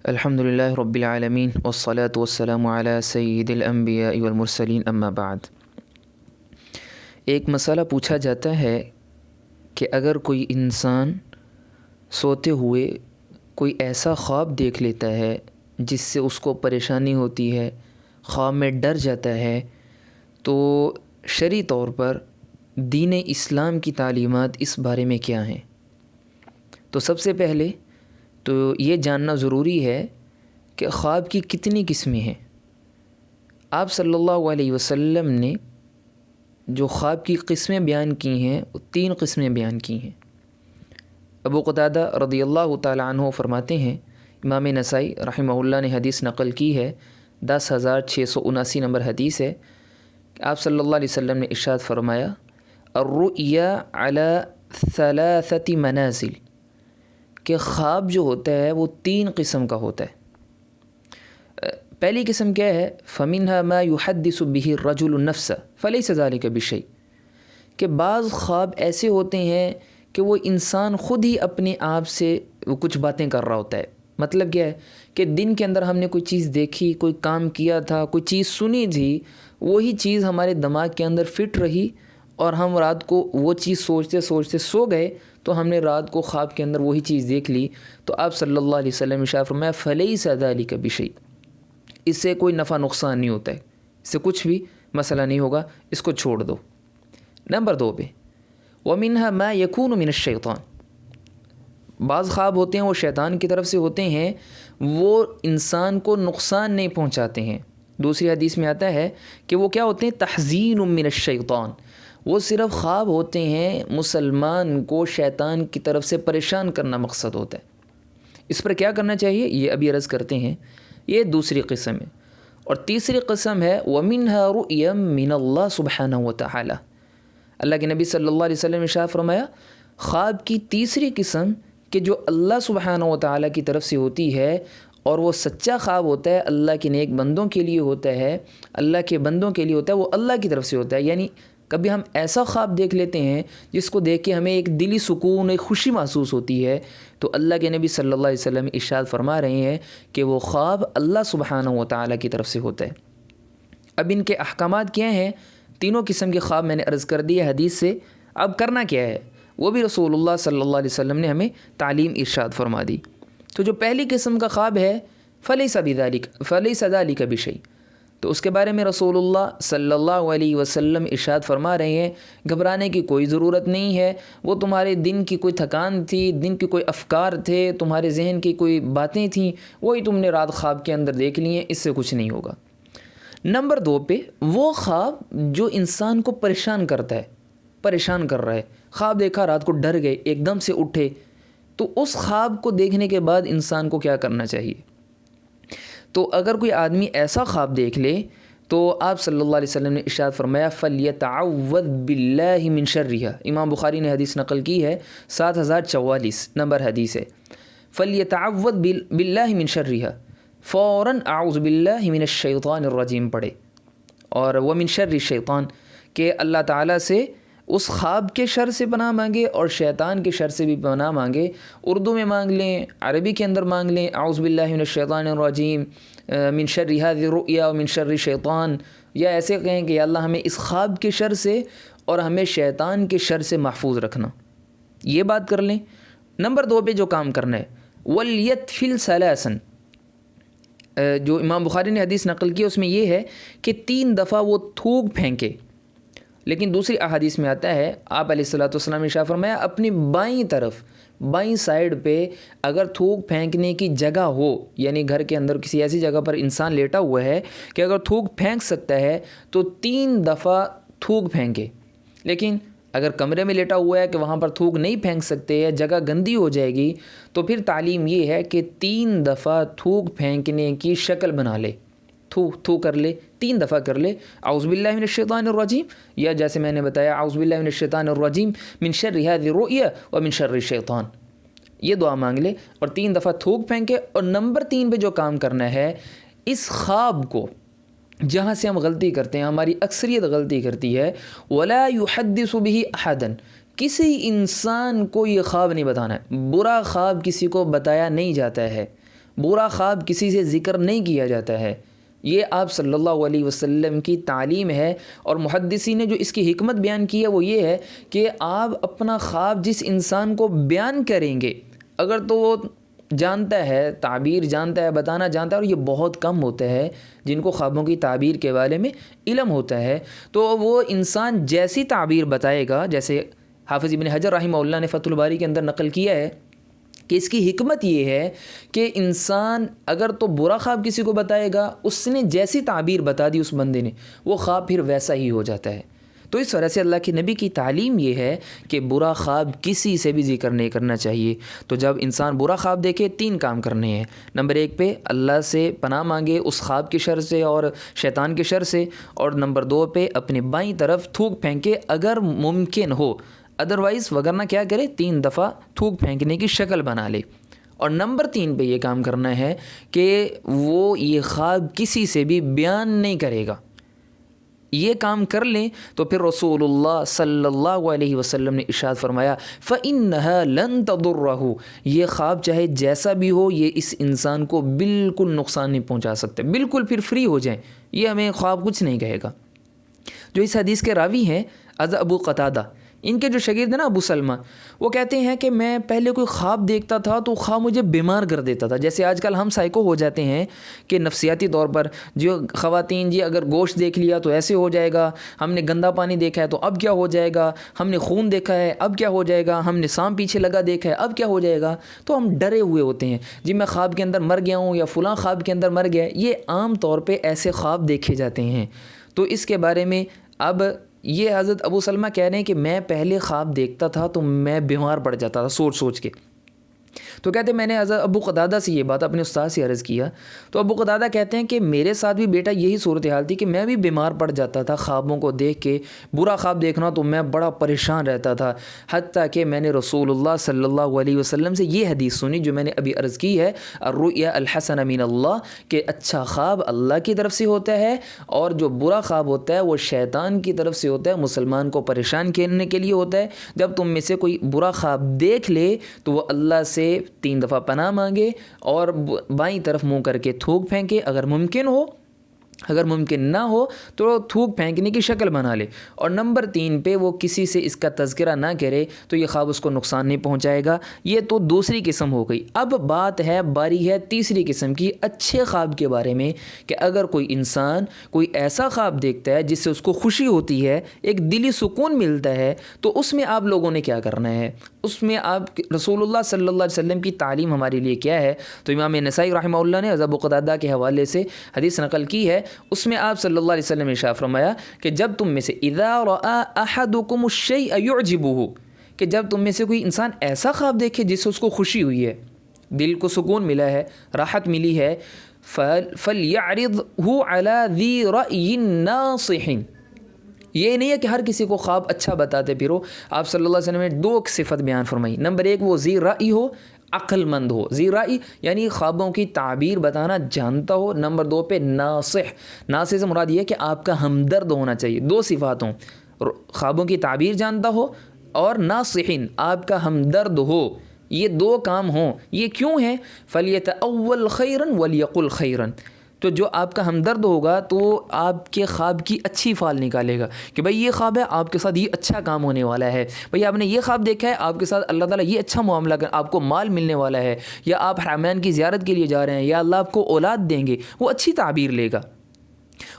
الحمد للہ رب العالمین والصلاة والسلام علی سید الانبیاء والمرسلین اما بعد۔ ایک مسئلہ پوچھا جاتا ہے کہ اگر کوئی انسان سوتے ہوئے کوئی ایسا خواب دیکھ لیتا ہے جس سے اس کو پریشانی ہوتی ہے، خواب میں ڈر جاتا ہے، تو شرعی طور پر دین اسلام کی تعلیمات اس بارے میں کیا ہیں؟ تو سب سے پہلے تو یہ جاننا ضروری ہے کہ خواب کی کتنی قسمیں ہیں۔ آپ صلی اللہ علیہ وسلم نے جو خواب کی قسمیں بیان کی ہیں وہ 3 قسمیں بیان کی ہیں۔ ابو قتادہ رضی اللہ تعالی عنہ فرماتے ہیں، امام نسائی رحمہ اللہ نے حدیث نقل کی ہے، 10,679 نمبر حدیث ہے کہ آپ صلی اللہ علیہ وسلم نے ارشاد فرمایا، الرؤیا علی 3 منازل، کہ خواب جو ہوتا ہے وہ 3 قسم کا ہوتا ہے۔ پہلی قسم کیا ہے؟ فَمِنْهَا مَا يُحَدِّثُ بِهِ الرَّجُلُ النَّفْسَ فَلَيْسَ ذَلِكَ بِشَيْءٍ، کہ بعض خواب ایسے ہوتے ہیں کہ وہ انسان خود ہی اپنے آپ سے کچھ باتیں کر رہا ہوتا ہے۔ مطلب کیا ہے کہ دن کے اندر ہم نے کوئی چیز دیکھی، کوئی کام کیا تھا، کوئی چیز سنی تھی، وہی چیز ہمارے دماغ کے اندر فٹ رہی اور ہم رات کو وہ چیز سوچتے سوچتے سو گئے، تو ہم نے رات کو خواب کے اندر وہی چیز دیکھ لی۔ تو آپ صلی اللہ علیہ وسلم نے ارشاد فرمایا، فَلَيْسَ ذَلِكَ بِشَيْءٍ، اس سے کوئی نفع نقصان نہیں ہوتا ہے، اس سے کچھ بھی مسئلہ نہیں ہوگا، اس کو چھوڑ دو۔ نمبر 2 پہ وَمِنْهَا مَا يَكُونُ مِنَ الشَّيْطَانِ، بعض خواب ہوتے ہیں وہ شیطان کی طرف سے ہوتے ہیں، وہ انسان کو نقصان نہیں پہنچاتے ہیں۔ دوسری حدیث میں آتا ہے کہ وہ کیا ہوتے ہیں؟ تحزین من الشیطان، وہ صرف خواب ہوتے ہیں مسلمان کو شیطان کی طرف سے پریشان کرنا مقصد ہوتا ہے۔ اس پر کیا کرنا چاہیے یہ ابھی عرض کرتے ہیں۔ یہ دوسری قسم ہے۔ اور تیسری قسم ہے وَمِنْهَا رُؤْيًا مِّنَ اللَّهِ سُبْحَانَهُ وَتَعَالَى، اللہ کے نبی صلی اللہ علیہ وسلم نے ارشاد فرمایا، خواب کی تیسری قسم کہ جو اللہ سبحانہ وتعالی کی طرف سے ہوتی ہے اور وہ سچا خواب ہوتا ہے، اللہ کے نیک بندوں کے لیے ہوتا ہے، اللہ کے بندوں کے لیے ہوتا ہے، وہ اللہ کی طرف سے ہوتا ہے۔ یعنی کبھی ہم ایسا خواب دیکھ لیتے ہیں جس کو دیکھ کے ہمیں ایک دلی سکون، ایک خوشی محسوس ہوتی ہے، تو اللہ کے نبی صلی اللہ علیہ وسلم ارشاد فرما رہے ہیں کہ وہ خواب اللہ سبحانہ وتعالی کی طرف سے ہوتا ہے۔ اب ان کے احکامات کیا ہیں؟ تینوں قسم کے خواب میں نے عرض کر دی ہے حدیث سے، اب کرنا کیا ہے وہ بھی رسول اللہ صلی اللہ علیہ وسلم نے ہمیں تعلیم ارشاد فرما دی۔ تو جو پہلی قسم کا خواب ہے فَلَيْسَ ذَلِكَ بِشَيْءٍ، تو اس کے بارے میں رسول اللہ صلی اللہ علیہ وسلم ارشاد فرما رہے ہیں، گھبرانے کی کوئی ضرورت نہیں ہے، وہ تمہارے دن کی کوئی تھکان تھی، دن کے کوئی افکار تھے، تمہارے ذہن کی کوئی باتیں تھیں، وہی تم نے رات خواب کے اندر دیکھ لی ہیں، اس سے کچھ نہیں ہوگا۔ نمبر 2 پہ وہ خواب جو انسان کو پریشان کرتا ہے، پریشان کر رہا ہے، خواب دیکھا، رات کو ڈر گئے، ایک دم سے اٹھے، تو اس خواب کو دیکھنے کے بعد انسان کو کیا کرنا چاہیے؟ تو اگر کوئی آدمی ایسا خواب دیکھ لے تو آپ صلی اللہ علیہ وسلم نے ارشاد فرمایا، فَلْيَتَعَوَّذْ بِاللَّهِ مِنْ شَرِّهَا، امام بخاری نے حدیث نقل کی ہے، 7044 نمبر حدیث ہے، فَلْيَتَعَوَّذْ بِاللَّهِ مِنْ شَرِّهَا، فوراً اعوذ باللہ من الشیطان الرجیم پڑھے، اور وَمِنْ شَرِّ الشیطان، کہ اللہ تعالیٰ سے اس خواب کے شر سے پناہ مانگے اور شیطان کے شر سے بھی پناہ مانگے۔ اردو میں مانگ لیں، عربی کے اندر مانگ لیں، اعوذ باللہ من الشیطان الرجیم من شر هذه الرؤیا ومن شر الشیطان، یا ایسے کہیں کہ یا اللہ ہمیں اس خواب کے شر سے اور ہمیں شیطان کے شر سے محفوظ رکھنا، یہ بات کر لیں۔ نمبر 2 پہ جو کام کرنا ہے، وَلْيَتْفِلْ ثَلَاثًا، جو امام بخاری نے حدیث نقل کی اس میں یہ ہے کہ 3 دفعہ وہ تھوک پھینکے، لیکن دوسری احادیث میں آتا ہے آپ علیہ الصلوۃ والسلام نے ارشاد فرمایا، اپنی بائیں طرف، بائیں سائیڈ پہ اگر تھوک پھینکنے کی جگہ ہو، یعنی گھر کے اندر کسی ایسی جگہ پر انسان لیٹا ہوا ہے کہ اگر تھوک پھینک سکتا ہے تو 3 دفعہ تھوک پھینکے۔ لیکن اگر کمرے میں لیٹا ہوا ہے کہ وہاں پر تھوک نہیں پھینک سکتے، یا جگہ گندی ہو جائے گی، تو پھر تعلیم یہ ہے کہ 3 دفعہ تھوک پھینکنے کی شکل بنا لے، تھو کر لے، 3 دفعہ کر لے، اعوذ باللہ من الشیطان الرجیم، یا جیسے میں نے بتایا اعوذ باللہ من الشیطان الرجیم من شر هذه الرؤیا ومن شر الشیطان، یہ دعا مانگ لے اور 3 دفعہ تھوک پھینکے۔ اور نمبر 3 پہ جو کام کرنا ہے، اس خواب کو، جہاں سے ہم غلطی کرتے ہیں، ہماری اکثریت غلطی کرتی ہے، وَلَا يُحَدِّثُ بِهِ أَحَدًا، کسی انسان کو یہ خواب نہیں بتانا ہے، برا خواب کسی کو بتایا نہیں جاتا ہے، برا خواب کسی سے ذکر نہیں کیا جاتا ہے۔ یہ آپ صلی اللہ علیہ وسلم کی تعلیم ہے، اور محدثین نے جو اس کی حکمت بیان کی ہے وہ یہ ہے کہ آپ اپنا خواب جس انسان کو بیان کریں گے، اگر تو وہ جانتا ہے، تعبیر جانتا ہے، بتانا جانتا ہے، اور یہ بہت کم ہوتا ہے جن کو خوابوں کی تعبیر کے بارے میں علم ہوتا ہے، تو وہ انسان جیسی تعبیر بتائے گا، جیسے حافظ ابن حجر رحمہ اللہ نے فتح الباری کے اندر نقل کیا ہے کہ اس کی حکمت یہ ہے کہ انسان اگر تو برا خواب کسی کو بتائے گا، اس نے جیسی تعبیر بتا دی اس بندے نے، وہ خواب پھر ویسا ہی ہو جاتا ہے۔ تو اس وجہ سے اللہ کے نبی کی تعلیم یہ ہے کہ برا خواب کسی سے بھی ذکر نہیں کرنا چاہیے۔ تو جب انسان برا خواب دیکھے، 3 کام کرنے ہیں۔ نمبر 1 پہ اللہ سے پناہ مانگے اس خواب کے شر سے اور شیطان کے شر سے، اور نمبر 2 پہ اپنے بائیں طرف تھوک پھینکے اگر ممکن ہو، ادروائز وگرنہ کیا کرے، 3 دفعہ تھوک پھینکنے کی شکل بنا لے۔ اور نمبر 3 پہ یہ کام کرنا ہے کہ وہ یہ خواب کسی سے بھی بیان نہیں کرے گا۔ یہ کام کر لیں تو پھر رسول اللہ صلی اللہ علیہ وسلم نے ارشاد فرمایا فَإِنَّهَا لَن تَضُرَّهُ، یہ خواب چاہے جیسا بھی ہو، یہ اس انسان کو بالکل نقصان نہیں پہنچا سکتے، بالکل پھر فری ہو جائیں، یہ ہمیں خواب کچھ نہیں کہے گا۔ جو اس حدیث کے راوی ہیں ابو قتادہ، ان کے جو شاگرد ہیں نا ابو سلمہ، وہ کہتے ہیں کہ میں پہلے کوئی خواب دیکھتا تھا تو خواب مجھے بیمار کر دیتا تھا، جیسے آج کل ہم سائیکو ہو جاتے ہیں کہ نفسیاتی طور پر جو خواتین جی اگر گوشت دیکھ لیا تو ایسے ہو جائے گا، ہم نے گندا پانی دیکھا ہے تو اب کیا ہو جائے گا، ہم نے خون دیکھا ہے اب کیا ہو جائے گا، ہم نے سانپ پیچھے لگا دیکھا ہے اب کیا ہو جائے گا، تو ہم ڈرے ہوئے ہوتے ہیں جی میں خواب کے اندر مر گیا ہوں یا فلاں خواب کے اندر مر گیا۔ یہ عام طور پہ ایسے خواب دیکھے جاتے ہیں۔ تو اس کے بارے میں اب یہ حضرت ابو سلمہ کہہ رہے ہیں کہ میں پہلے خواب دیکھتا تھا تو میں بیمار پڑ جاتا تھا سوچ سوچ کے۔ تو کہتے ہیں میں نے حضرت ابو قتادہ سے یہ بات اپنے استاد سے عرض کیا، تو ابو قتادہ کہتے ہیں کہ میرے ساتھ بھی بیٹا یہی صورتحال تھی کہ میں بھی بیمار پڑ جاتا تھا خوابوں کو دیکھ کے، برا خواب دیکھنا تو میں بڑا پریشان رہتا تھا، حتیٰ کہ میں نے رسول اللہ صلی اللہ علیہ وسلم سے یہ حدیث سنی جو میں نے ابھی عرض کی ہے، الرؤیا الحسنہ من اللہ، کہ اچھا خواب اللہ کی طرف سے ہوتا ہے اور جو برا خواب ہوتا ہے وہ شیطان کی طرف سے ہوتا ہے، مسلمان کو پریشان کرنے کے لیے ہوتا ہے۔ جب تم میں سے کوئی برا خواب دیکھ لے تو وہ اللہ سے 3 دفعہ پناہ مانگے اور بائیں طرف منہ کر کے تھوک پھینکے اگر ممکن ہو، اگر ممکن نہ ہو تو تھوک پھینکنے کی شکل بنا لے، اور نمبر 3 پہ وہ کسی سے اس کا تذکرہ نہ کرے تو یہ خواب اس کو نقصان نہیں پہنچائے گا۔ یہ تو دوسری قسم ہو گئی۔ اب باری ہے تیسری قسم کی، اچھے خواب کے بارے میں، کہ اگر کوئی انسان کوئی ایسا خواب دیکھتا ہے جس سے اس کو خوشی ہوتی ہے، ایک دلی سکون ملتا ہے، تو اس میں آپ لوگوں نے کیا کرنا ہے، اس میں آپ رسول اللہ صلی اللہ علیہ وسلم کی تعلیم ہمارے لیے کیا ہے۔ تو امام نسائی رحمہ اللہ نے ابو قتادہ کے حوالے سے حدیث نقل کی ہے، اس میں آپ صلی اللہ علیہ وسلم نے ارشاد فرمایا کہ جب تم میں سے اذا رأى احدكم الشيء يعجبه، کہ جب تم میں سے کوئی انسان ایسا خواب دیکھے جس سے اس کو خوشی ہوئی ہے، دل کو سکون ملا ہے، راحت ملی ہے، فَلْيَعْرِضْهُ عَلَى ذِي رَأْيٍ نَاصِحٍ، یہ نہیں ہے کہ ہر کسی کو خواب اچھا بتاتے پھرو۔ آپ صلی اللہ علیہ وسلم نے 2 صفت بیان فرمائی، نمبر 1 وہ ذی رأی ہو، عقل مند ہو، ذی رأی یعنی خوابوں کی تعبیر بتانا جانتا ہو، نمبر 2 پہ ناصح، ناصح سے مراد یہ ہے کہ آپ کا ہمدرد ہونا چاہیے، 2 صفات ہوں، خوابوں کی تعبیر جانتا ہو اور ناصحین آپ کا ہمدرد ہو، یہ 2 کام ہوں۔ یہ کیوں ہے؟ فَلْيَتَأَوَّلْ خَيْرًا وَلْيَقُلْ خَيْرًا، تو جو آپ کا ہمدرد ہوگا تو آپ کے خواب کی اچھی فال نکالے گا کہ بھائی یہ خواب ہے، آپ کے ساتھ یہ اچھا کام ہونے والا ہے، بھائی آپ نے یہ خواب دیکھا ہے، آپ کے ساتھ اللہ تعالیٰ یہ اچھا معاملہ کر، آپ کو مال ملنے والا ہے، یا آپ حرمین کی زیارت کے لیے جا رہے ہیں، یا اللہ آپ کو اولاد دیں گے، وہ اچھی تعبیر لے گا۔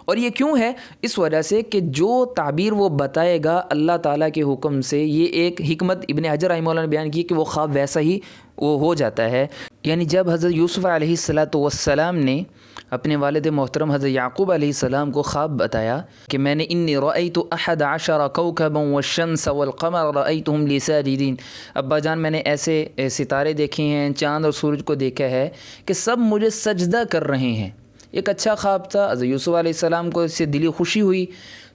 اور یہ کیوں ہے؟ اس وجہ سے کہ جو تعبیر وہ بتائے گا اللہ تعالیٰ کے حکم سے، یہ ایک حکمت ابن حجر رحمہ اللہ نے بیان کی کہ وہ خواب ویسا ہی وہ ہو جاتا ہے۔ یعنی جب حضرت یوسف علیہ السلام نے اپنے والد محترم حضرت یعقوب علیہ السلام کو خواب بتایا کہ میں نے انی رأیت 11 کوكبا والشمس والقمر رأیتهم لی ساجدین، ابا جان میں نے ایسے ستارے دیکھے ہیں، چاند اور سورج کو دیکھا ہے کہ سب مجھے سجدہ کر رہے ہیں۔ ایک اچھا خواب تھا، حضرت یوسف علیہ السلام کو اس سے دلی خوشی ہوئی،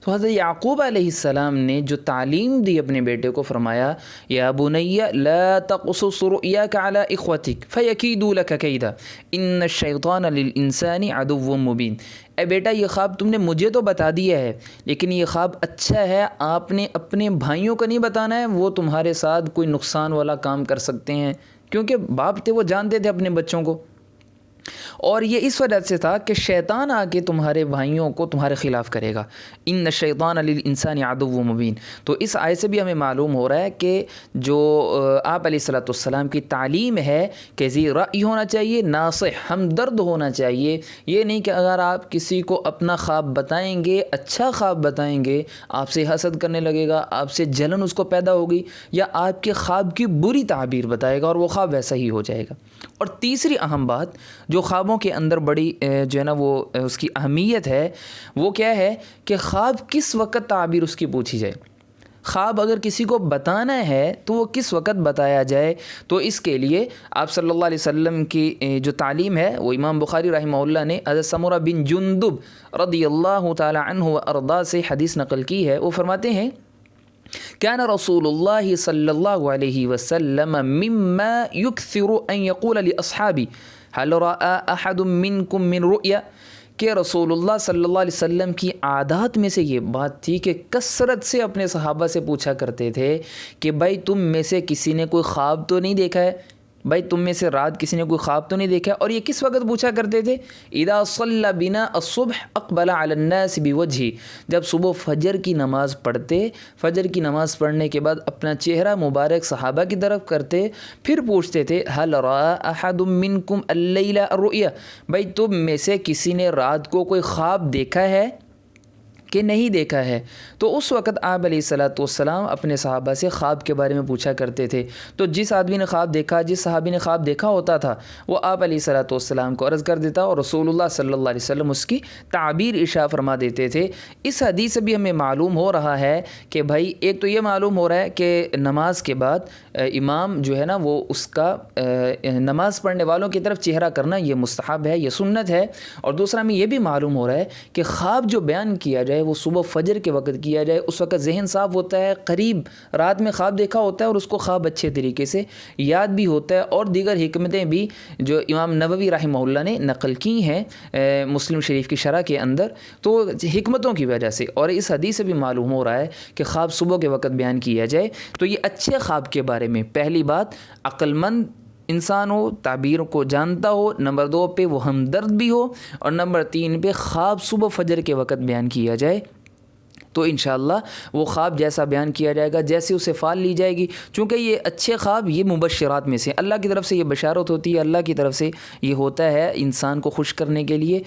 تو حضرت یعقوب علیہ السلام نے جو تعلیم دی اپنے بیٹے کو، فرمایا یا بنی لا تقصص رؤیاک علی اخوتک فیکیدوا لک کیدا ان الشیطان للانسان عدو مبین، اے بیٹا یہ خواب تم نے مجھے تو بتا دیا ہے، لیکن یہ خواب اچھا ہے، آپ نے اپنے بھائیوں کو نہیں بتانا ہے، وہ تمہارے ساتھ کوئی نقصان والا کام کر سکتے ہیں، کیونکہ باپ تھے وہ جانتے تھے اپنے بچوں کو۔ اور یہ اس وجہ سے تھا کہ شیطان آ کے تمہارے بھائیوں کو تمہارے خلاف کرے گا، ان الشیطان للانسان عدو مبین۔ تو اس آیت سے بھی ہمیں معلوم ہو رہا ہے کہ جو آپ علیہ الصلوۃ والسلام کی تعلیم ہے کہ ذی رأی ہونا چاہیے، ناصح ہمدرد ہونا چاہیے۔ یہ نہیں کہ اگر آپ کسی کو اپنا خواب بتائیں گے، اچھا خواب بتائیں گے، آپ سے حسد کرنے لگے گا، آپ سے جلن اس کو پیدا ہوگی، یا آپ کے خواب کی بری تعبیر بتائے گا اور وہ خواب ویسا ہی ہو جائے گا۔ اور تیسری اہم بات جو خوابوں کے اندر بڑی جو ہے نا وہ اس کی اہمیت ہے، وہ کیا ہے کہ خواب کس وقت تعبیر اس کی پوچھی جائے۔ خواب اگر کسی کو بتانا ہے تو وہ کس وقت بتایا جائے، تو اس کے لیے آپ صلی اللہ علیہ وسلم کی جو تعلیم ہے وہ امام بخاری رحمہ اللہ نے حضرت سمرہ بن جندب رضی اللہ تعالی عنہ و ارضا سے حدیث نقل کی ہے۔ وہ فرماتے ہیں كان رسول الله صلى الله عليه وسلم مما يكثر أن يقول لأصحابه هل رأى أحد منكم من رؤيا، کہ رسول اللہ صلی اللہ علیہ وسلم کی عادات میں سے یہ بات تھی کہ کثرت سے اپنے صحابہ سے پوچھا کرتے تھے کہ بھائی تم میں سے کسی نے کوئی خواب تو نہیں دیکھا ہے، بھائی تم میں سے رات کسی نے کوئی خواب تو نہیں دیکھا ہے۔ اور یہ کس وقت پوچھا کرتے تھے؟ اذا صلی بنا الصبح اقبل علی الناس بوجہہ، جب صبح فجر کی نماز پڑھتے، فجر کی نماز پڑھنے کے بعد اپنا چہرہ مبارک صحابہ کی طرف کرتے، پھر پوچھتے تھے هل رأى احد منکم اللیل الرؤیا، بھائی تم میں سے کسی نے رات کو کوئی خواب دیکھا ہے کہ نہیں دیکھا ہے؟ تو اس وقت آپ علیہ الصلوۃ والسلام اپنے صحابہ سے خواب کے بارے میں پوچھا کرتے تھے۔ تو جس آدمی نے خواب دیکھا، جس صحابی نے خواب دیکھا ہوتا تھا، وہ آپ علیہ الصلوۃ والسلام کو عرض کر دیتا اور رسول اللہ صلی اللہ علیہ وسلم اس کی تعبیر ارشاد فرما دیتے تھے۔ اس حدیث سے بھی ہمیں معلوم ہو رہا ہے کہ بھائی ایک تو یہ معلوم ہو رہا ہے کہ نماز کے بعد امام جو ہے نا وہ اس کا نماز پڑھنے والوں کی طرف چہرہ کرنا یہ مستحب ہے، یہ سنت ہے۔ اور دوسرا ہمیں یہ بھی معلوم ہو رہا ہے کہ خواب جو بیان کیا جائے وہ صبح فجر کے وقت کیا جائے، اس وقت ذہن صاف ہوتا ہے، قریب رات میں خواب دیکھا ہوتا ہے اور اس کو خواب اچھے طریقے سے یاد بھی ہوتا ہے۔ اور دیگر حکمتیں بھی جو امام نووی رحمہ اللہ نے نقل کی ہیں مسلم شریف کی شرح کے اندر، تو حکمتوں کی وجہ سے اور اس حدیث سے بھی معلوم ہو رہا ہے کہ خواب صبح کے وقت بیان کیا جائے۔ تو یہ اچھے خواب کے بارے میں پہلی بات عقل مند انسان ہو، تعبیر کو جانتا ہو، نمبر 2 پہ وہ ہمدرد بھی ہو، اور نمبر 3 پہ خواب صبح فجر کے وقت بیان کیا جائے، تو انشاءاللہ وہ خواب جیسا بیان کیا جائے گا، جیسے اسے فال لی جائے گی۔ چونکہ یہ اچھے خواب یہ مبشرات میں سے اللہ کی طرف سے یہ بشارت ہوتی ہے، اللہ کی طرف سے یہ ہوتا ہے انسان کو خوش کرنے کے لیے۔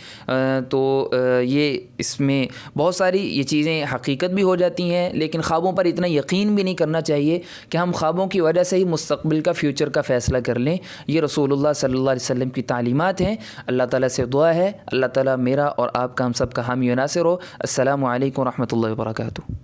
تو یہ اس میں بہت ساری یہ چیزیں حقیقت بھی ہو جاتی ہیں، لیکن خوابوں پر اتنا یقین بھی نہیں کرنا چاہیے کہ ہم خوابوں کی وجہ سے ہی مستقبل کا فیوچر کا فیصلہ کر لیں۔ یہ رسول اللہ صلی اللہ علیہ وسلم کی تعلیمات ہیں۔ اللہ تعالیٰ سے دعا ہے اللہ تعالیٰ میرا اور آپ کا ہم سب کا حامی و ناصر ہو۔ السلام علیکم و رحمۃ اللہ وبرکاتہ۔